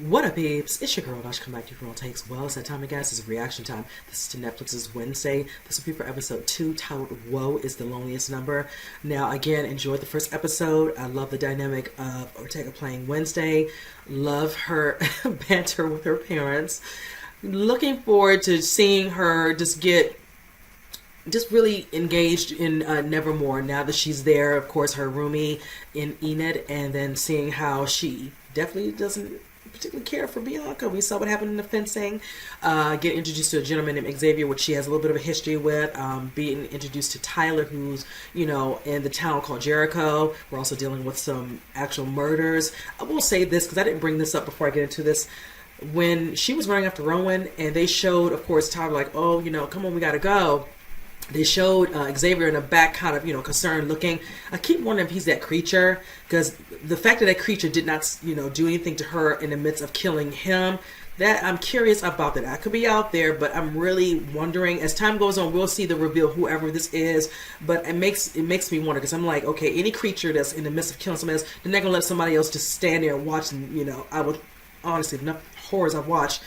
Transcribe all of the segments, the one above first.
What up, babes? It's your girl, Dash. Come back to Girl Takes. Well, it's that time, guys. It's reaction time. This is to Netflix's Wednesday. This will be for episode 2, titled WOE is the Loneliest Number. Now, again, enjoyed the first episode. I love the dynamic of Ortega playing Wednesday. Love her banter with her parents. Looking forward to seeing her just really engaged in Nevermore now that she's there. Of course, her roomie in Enid, and then seeing how she definitely doesn't particularly care for Bianca. We saw what happened in the fencing. Get introduced to a gentleman named Xavier, which she has a little bit of a history with. Being introduced to Tyler, who's, in the town called Jericho. We're also dealing with some actual murders. I will say this, because I didn't bring this up before I get into this. When she was running after Rowan, and they showed, of course, Tyler like, oh, come on, we gotta go. They showed Xavier in the back kind of, concerned looking. I keep wondering if he's that creature, because the fact that creature did not, do anything to her in the midst of killing him, that I'm curious about that. I could be out there, but I'm really wondering. As time goes on, we'll see the reveal, whoever this is, but it makes me wonder, because I'm like, okay, any creature that's in the midst of killing somebody else, they're not going to let somebody else just stand there and watch, and, I would, honestly, enough horrors I've watched,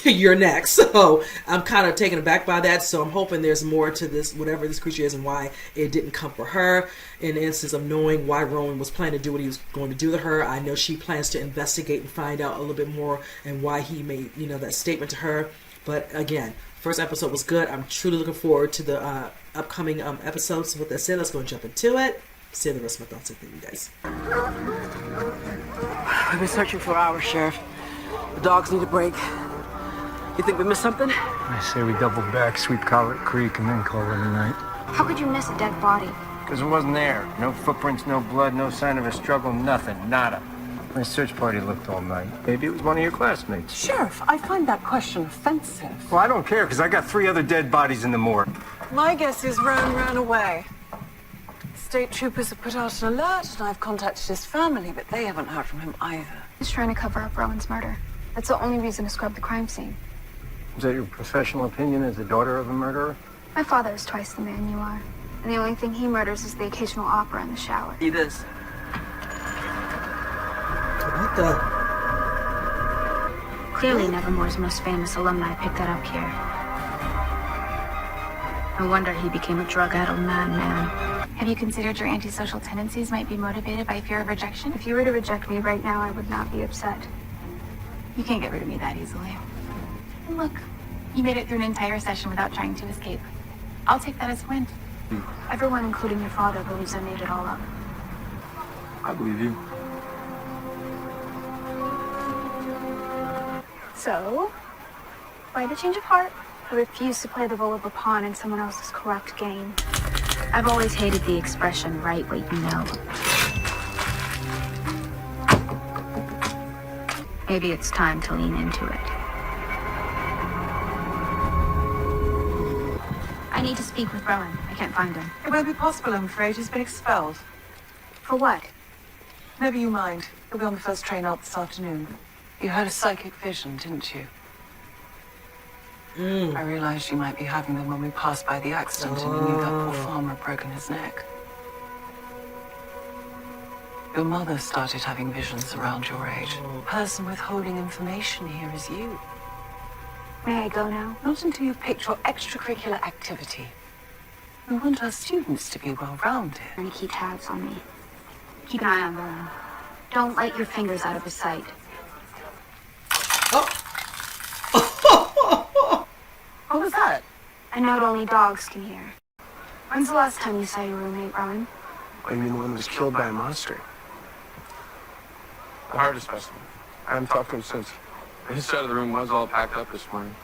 you're next. So I'm kind of taken aback by that. So I'm hoping there's more to this, whatever this creature is, and why it didn't come for her. In the instance of knowing why Rowan was planning to do what he was going to do to her, I know she plans to investigate and find out a little bit more, and why he made that statement to her. But again, first episode was good. I'm truly looking forward to the upcoming episodes. So with that said, let's go and jump into it. See the rest of my thoughts with you guys. We've been searching for hours, Sheriff. The dogs need a break. You think we missed something? I say we double back, sweep Collet Creek, and then call it a night. How could you miss a dead body? Because it wasn't there. No footprints, no blood, no sign of a struggle, nothing. Nada. My search party looked all night. Maybe it was one of your classmates. Sheriff, I find that question offensive. Well, I don't care, because I got 3 other dead bodies in the morgue. My guess is Rowan ran away. State troopers have put out an alert, and I've contacted his family, but they haven't heard from him either. He's trying to cover up Rowan's murder. That's the only reason to scrub the crime scene. Is that your professional opinion as the daughter of a murderer? My father is twice the man you are. And the only thing he murders is the occasional opera in the shower. See this? What the? Clearly Nevermore's most famous alumni picked that up here. No wonder he became a drug-addled madman. Have you considered your antisocial tendencies might be motivated by fear of rejection? If you were to reject me right now, I would not be upset. You can't get rid of me that easily. And look, you made it through an entire session without trying to escape. I'll take that as a win. Everyone, including your father, believes I made it all up. I believe you. So, why the change of heart? I refuse to play the role of a pawn in someone else's corrupt game. I've always hated the expression, right what you know. Maybe it's time to lean into it. I need to speak with Rowan. I can't find him. It won't be possible, I'm afraid. He's been expelled. For what? Never you mind. He'll be on the first train out this afternoon. You had a psychic vision, didn't you? I realized you might be having them when we passed by the accident, and you knew that poor farmer had broken his neck. Your mother started having visions around your age. The person withholding information here is you. May I go now? Not until you've picked your extracurricular activity. We want our students to be well-rounded. And keep tabs on me. Keep an eye on Rowan. Don't let your fingers out of his sight. What was that? A note only dogs can hear. When's the last time you saw your roommate, Rowan? I mean, the one who was killed by a monster. The hardest specimen. I haven't talked to him since. His side of the room was all packed up this morning.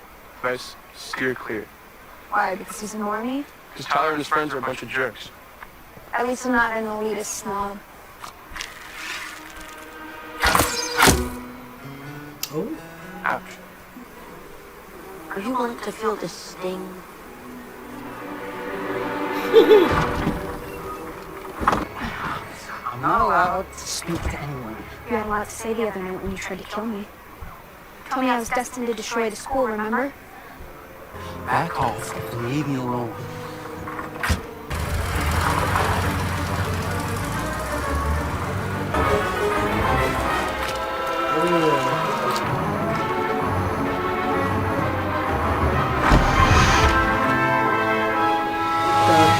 Nice, steer clear. Why, because he's a normie? Because Tyler and his friends are a bunch of jerks. At least I'm not an elitist snob. Oh. Ouch. Are you willing to feel the sting? I'm not allowed to speak to anyone. You had a lot to say the other night when you tried to kill me. Told me I was destined to destroy the school, remember? Back off and leave me alone. Oh.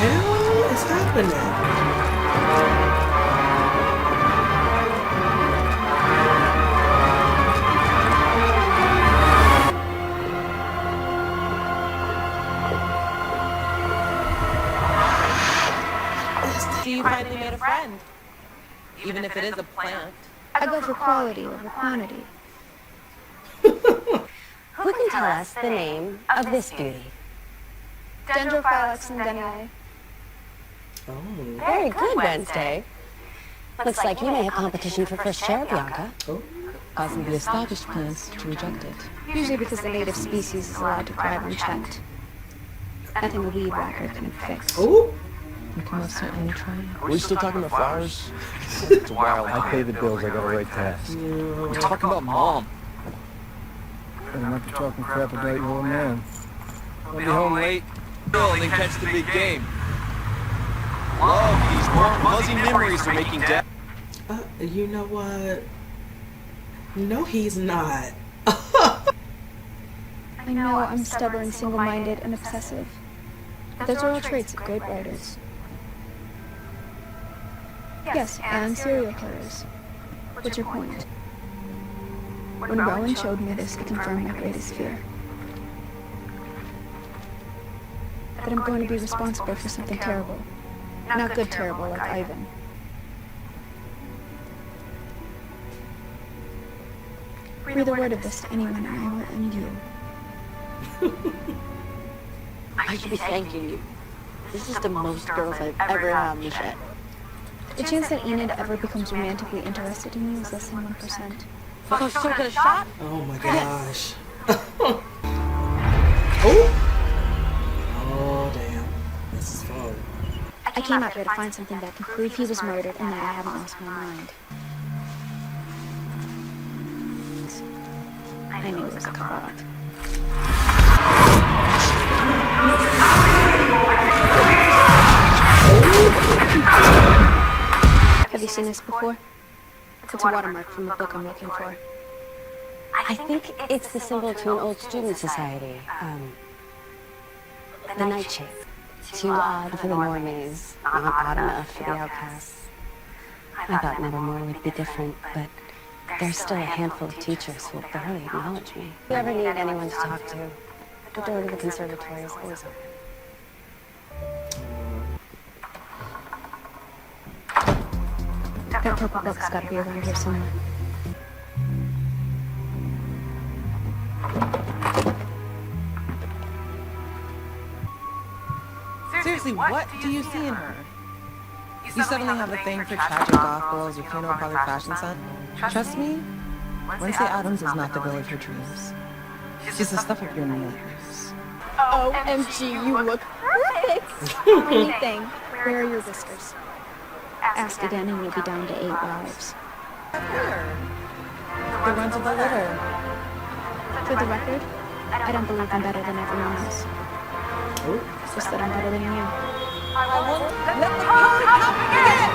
hell is happening? You finally made a friend, even if it is a plant. I go for quality over quantity. Who can tell us the name of this beauty? Dendrophylax indenii. Oh. Very good, Wednesday. Looks like you may have competition for first chair, Bianca. Oh. Causing the established plants to reject it. Usually because the native species is allowed to thrive unchecked. Nothing a weed whacker can fix. Oh. We can most certainly try. Are we still talking about flowers? It's wild. I pay the bills, I got a right to ask. We're talking about mom. Better not be talking crap about your old man. I'll be home late. And then catch the big game. Love, these warm, fuzzy memories are making death. You know what? No, he's not. I know I'm stubborn, single-minded, and obsessive. Those are all traits of great writers. Yes, and serial killers. What's your point? When Rowan showed me this, it confirmed my greatest fear. That I'm going to be responsible for something terrible. Not good terrible like Ivan. Breathe a word of this to anyone and I will end you. I should be thanking you. This is the most girls I've ever had on the set. The chance that Enid ever becomes romantically interested in you is less than 1%. So still get a shot? Oh my gosh. Oh. Oh damn. This is fun. I came out here to find something that can prove he was murdered and that I haven't lost my mind. I knew it was a cover-up. Have you seen this before? It's a watermark from a book I'm looking for. I think it's the symbol to an old student society. The nightshade. Too odd for the normies, not odd enough for the outcasts. I thought Nevermore would be different, but there's still a handful of teachers who will barely acknowledge me. If you ever need anyone to talk to, the door to the conservatory is always open. That purple book's gotta be around here somewhere. Seriously, what do you see in her? You suddenly have a thing for tragic goth girls with funeral parlor fashion sense. Trust me, Wednesday Addams is not the girl of your dreams. She's the stuff of your nightmares. OMG, you look perfect! Anything. Where are your whiskers? Ask again and you'll be down to 8 lives. Here. The runs of the litter. For the record, I don't believe I'm better than everyone else. It's just that I'm better than you. I won't let the Poe Cup begin!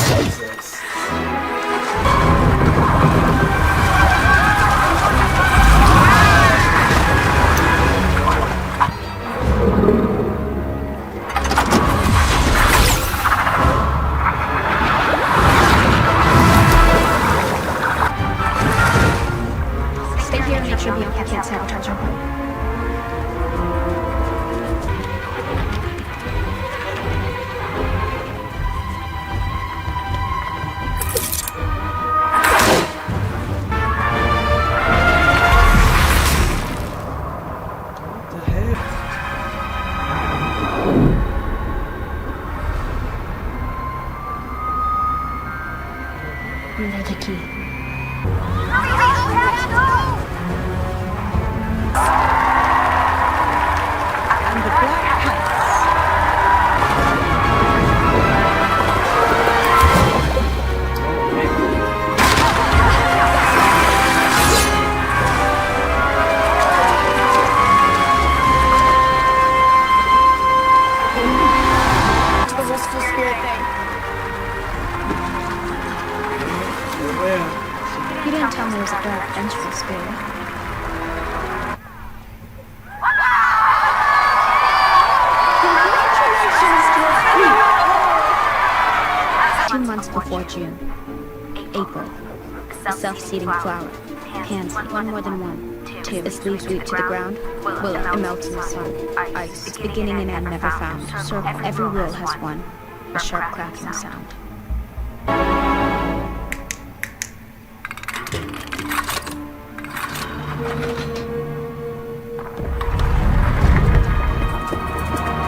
Jesus. Stay here and make sure Bianca can't sabotage our home. What the heck? You have the key. And the Black Pants. The wistful spirit thing. tell me there's a dark, vengeful spirit. Congratulations, 2 months before June. April. A self-seeding flower. Pansy. One more than one. 2. Its leaves root to the ground. Willow. It melts in the sun. Ice. Its beginning and end never found. Circle. Every will has one. A sharp cracking sound.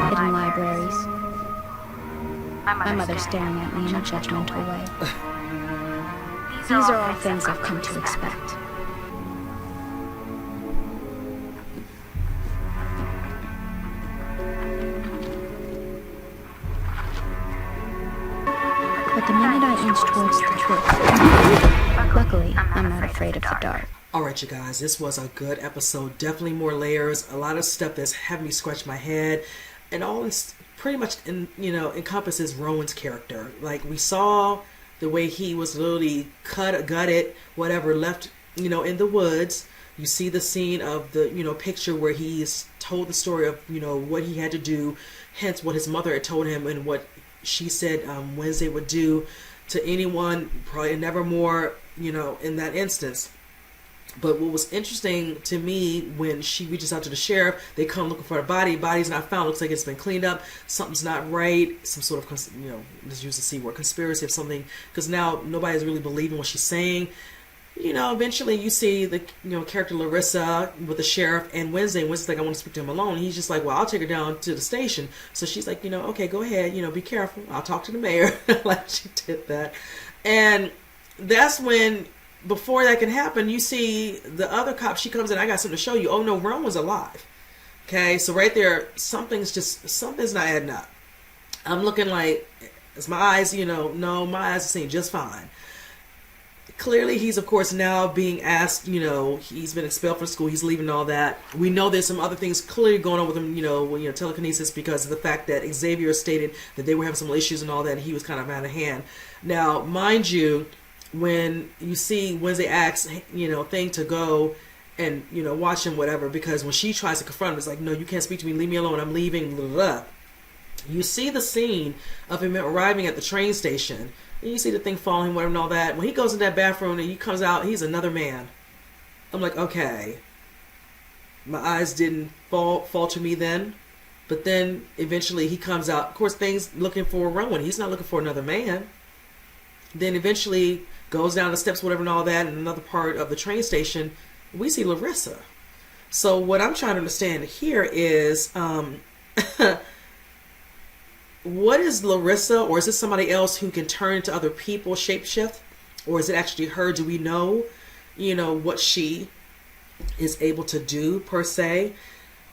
Hidden libraries. My mother staring at me in a judgmental way. These are all things I've come to expect. But the minute I inch towards the truth, luckily, I'm not afraid of the dark. Alright, you guys, this was a good episode. Definitely more layers, a lot of stuff that's having me scratch my head, and all this pretty much encompasses Rowan's character. Like, we saw the way he was literally gutted, whatever, left, in the woods. You see the scene of the, picture where he's told the story of, what he had to do, hence what his mother had told him and what she said Wednesday would do to anyone, probably nevermore, in that instance. But what was interesting to me, when she reaches out to the sheriff, they come looking for a body. Body's not found. Looks like it's been cleaned up. Something's not right. Some sort of, let's use the C word, conspiracy of something. Because now nobody's really believing what she's saying. Eventually you see the, character Larissa with the sheriff and Wednesday. Wednesday's like, I want to speak to him alone. He's just like, well, I'll take her down to the station. So she's like, okay, go ahead. Be careful. I'll talk to the mayor. Like, she did that. And that's when, before that can happen, you see the other cop. She comes in. I got something to show you. Oh no, Rowan's alive. Okay, so right there, something's not adding up. I'm looking like, is my eyes, no, my eyes are seeing just fine. Clearly, he's, of course, now being asked, he's been expelled from school, he's leaving all that. We know there's some other things clearly going on with him, telekinesis, because of the fact that Xavier stated that they were having some issues and all that, and he was kind of out of hand. Now, mind you, when you see Wednesday asks, Thing to go and, watch him, whatever, because when she tries to confront him, it's like, no, you can't speak to me, leave me alone, I'm leaving, blah, blah, blah. You see the scene of him arriving at the train station, and you see the Thing following him, whatever, and all that. When he goes in that bathroom and he comes out, he's another man. I'm like, okay. My eyes didn't fall to me then. But then, eventually, he comes out. Of course, Thing's looking for Rowan. He's not looking for another man. Then, eventually, goes down the steps, whatever, and all that. In another part of the train station, we see Larissa. So, what I'm trying to understand here is... what is Larissa, or is this somebody else who can turn into other people, shapeshift? Or is it actually her? Do we know, what she is able to do, per se?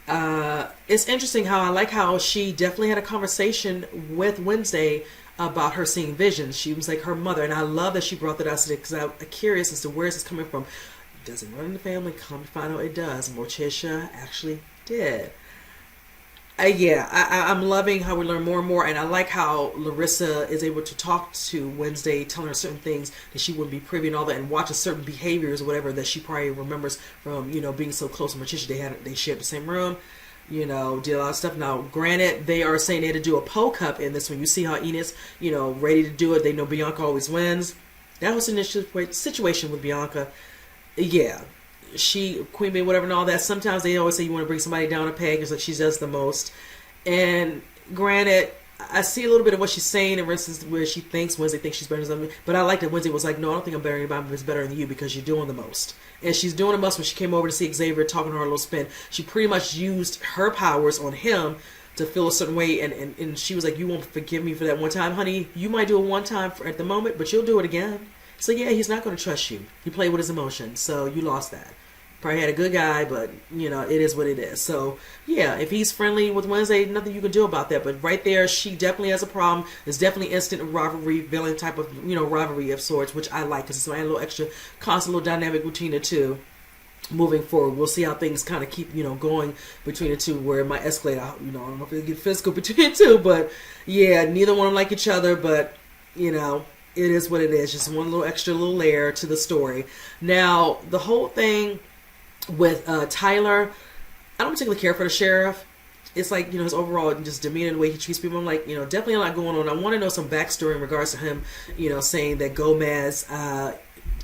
It's interesting how I like how she definitely had a conversation with Wednesday about her seeing visions. She was like her mother, and I love that she brought that up because I'm curious as to where is this coming from. Does it run in the family? Come to find out it does. Morticia actually did. I'm loving how we learn more and more, and I like how Larissa is able to talk to Wednesday, telling her certain things that she wouldn't be privy and all that, and watches certain behaviors or whatever that she probably remembers from, being so close to Morticia. They shared the same room, did a lot of stuff. Now, granted, they are saying they had to do a Poe Cup in this one. You see how Enid's, ready to do it. They know Bianca always wins. That was an situation with Bianca. Yeah. She, Queen Bee, whatever, and all that. Sometimes they always say you want to bring somebody down a peg. It's like she does the most. And granted, I see a little bit of what she's saying, for instance, where she thinks Wednesday thinks she's better than somebody. But I like that Wednesday was like, no, I don't think I'm better than anybody, but it's better than you because you're doing the most. And she's doing the most when she came over to see Xavier talking to her a little spin. She pretty much used her powers on him to feel a certain way. And she was like, you won't forgive me for that one time, honey. You might do it one time at the moment, but you'll do it again. So yeah, he's not going to trust you. He played with his emotions, so you lost that. Probably had a good guy, but, it is what it is. So, yeah, if he's friendly with Wednesday, nothing you can do about that. But right there, she definitely has a problem. There's definitely instant rivalry, villain type of, rivalry of sorts, which I like. Because it's a little extra, constant little dynamic between the two. Moving forward, we'll see how things kind of keep, going between the two, where it might escalate. I don't know if it'll get physical between the two. But, yeah, neither one of them like each other. But, it is what it is. Just one little extra little layer to the story. Now, the whole thing with Tyler, I don't particularly care for the sheriff. It's like, his overall just demeanor, the way he treats people. I'm like, definitely a lot going on. I want to know some backstory in regards to him, saying that Gomez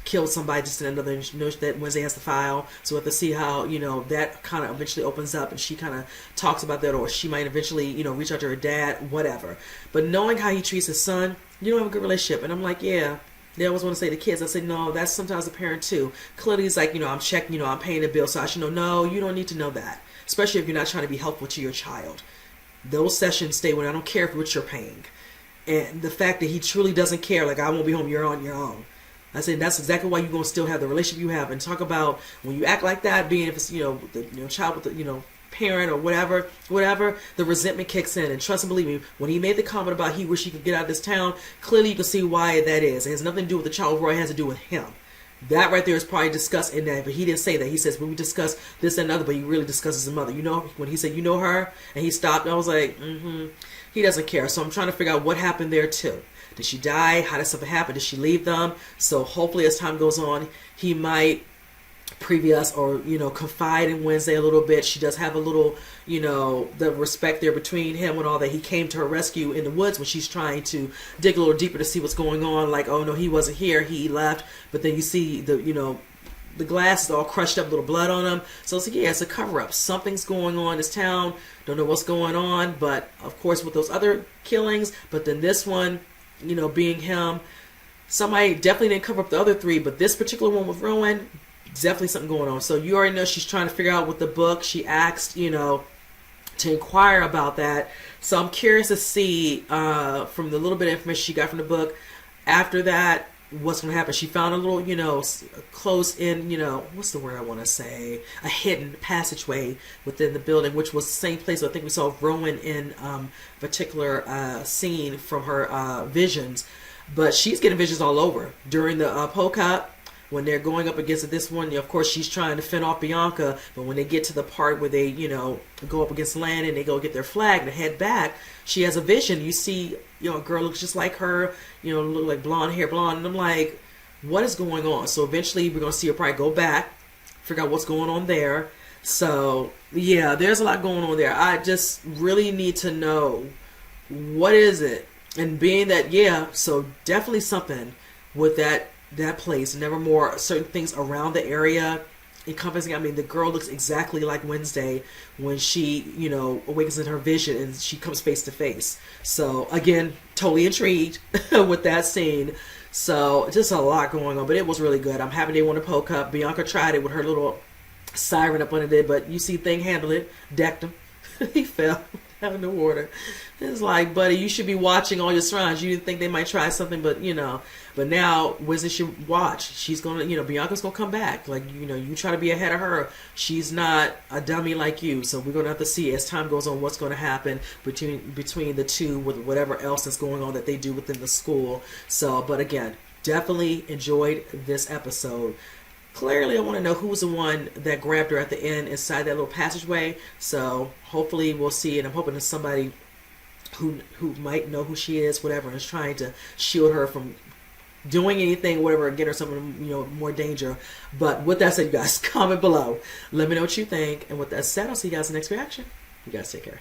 killed somebody just in another, that Wednesday has to file. So we have to see how, that kind of eventually opens up and she kind of talks about that, or she might eventually, reach out to her dad, whatever. But knowing how he treats his son, you don't have a good relationship. And I'm like, yeah. They always want to say to kids, I say, no, that's sometimes a parent too. Clearly he's like, I'm checking, I'm paying the bill, so I should know. No, you don't need to know that. Especially if you're not trying to be helpful to your child. Those sessions stay when I don't care what you're paying. And the fact that he truly doesn't care, like, I won't be home, you're on your own. I said, that's exactly why you're going to still have the relationship you have. And talk about when you act like that, being if it's, the child with the, parent or whatever, the resentment kicks in. And trust and believe me, when he made the comment about he wish he could get out of this town, clearly you can see why that is. It has nothing to do with the child overall, it has to do with him. That right there is probably discussed in that, but he didn't say that. He says, when we discuss this and other, but he really discusses his mother. When he said, her, and he stopped, I was like, he doesn't care. So I'm trying to figure out what happened there too. Did she die? How did something happen? Did she leave them? So hopefully as time goes on, he might previous or confide in Wednesday a little bit. She does have a little the respect there between him and all that. He came to her rescue in the woods when she's trying to dig a little deeper to see what's going on, like, oh no, he wasn't here, he left. But then you see the glass is all crushed up, little blood on him. So it's like, yeah, it's a cover-up. Something's going on in this town. Don't know what's going on, but of course with those other killings, but then this one, being him, somebody definitely didn't cover up the other three, but this particular one with Rowan, definitely something going on. So you already know she's trying to figure out with the book. She asked, to inquire about that. So I'm curious to see from the little bit of information she got from the book, after that, what's going to happen. She found a little, close in, what's the word I want to say? A hidden passageway within the building, which was the same place I think we saw Rowan in particular scene from her visions. But she's getting visions all over during the Poe Cup. When they're going up against this one, of course, she's trying to fend off Bianca. But when they get to the part where they, go up against Landon and they go get their flag and head back, she has a vision. You see, a girl looks just like her, look like blonde hair, blonde. And I'm like, what is going on? So eventually we're going to see her probably go back, figure out what's going on there. So, yeah, there's a lot going on there. I just really need to know, what is it? And being that, yeah, so definitely something with that place. Nevermore, certain things around the area encompassing. I mean, the girl looks exactly like Wednesday when she, awakens in her vision and she comes face to face. So again, totally intrigued with that scene. So just a lot going on, but it was really good. I'm happy they won the Poe Cup. Bianca tried it with her little siren up under it, but you see Thing handled it, decked him. He fell down in the water. It's like, buddy, you should be watching all your surroundings. You didn't think they might try something, but but now Wednesday should watch. She's gonna, Bianca's gonna come back. Like, you try to be ahead of her. She's not a dummy like you. So we're gonna have to see as time goes on what's gonna happen between the two with whatever else is going on that they do within the school. So, but again, definitely enjoyed this episode. Clearly, I want to know who's the one that grabbed her at the end inside that little passageway. So hopefully we'll see, and I'm hoping it's somebody who might know who she is, whatever, and is trying to shield her from doing anything, whatever, and get her some, more danger. But with that said, you guys, comment below. Let me know what you think. And with that said, I'll see you guys in the next reaction. You guys take care.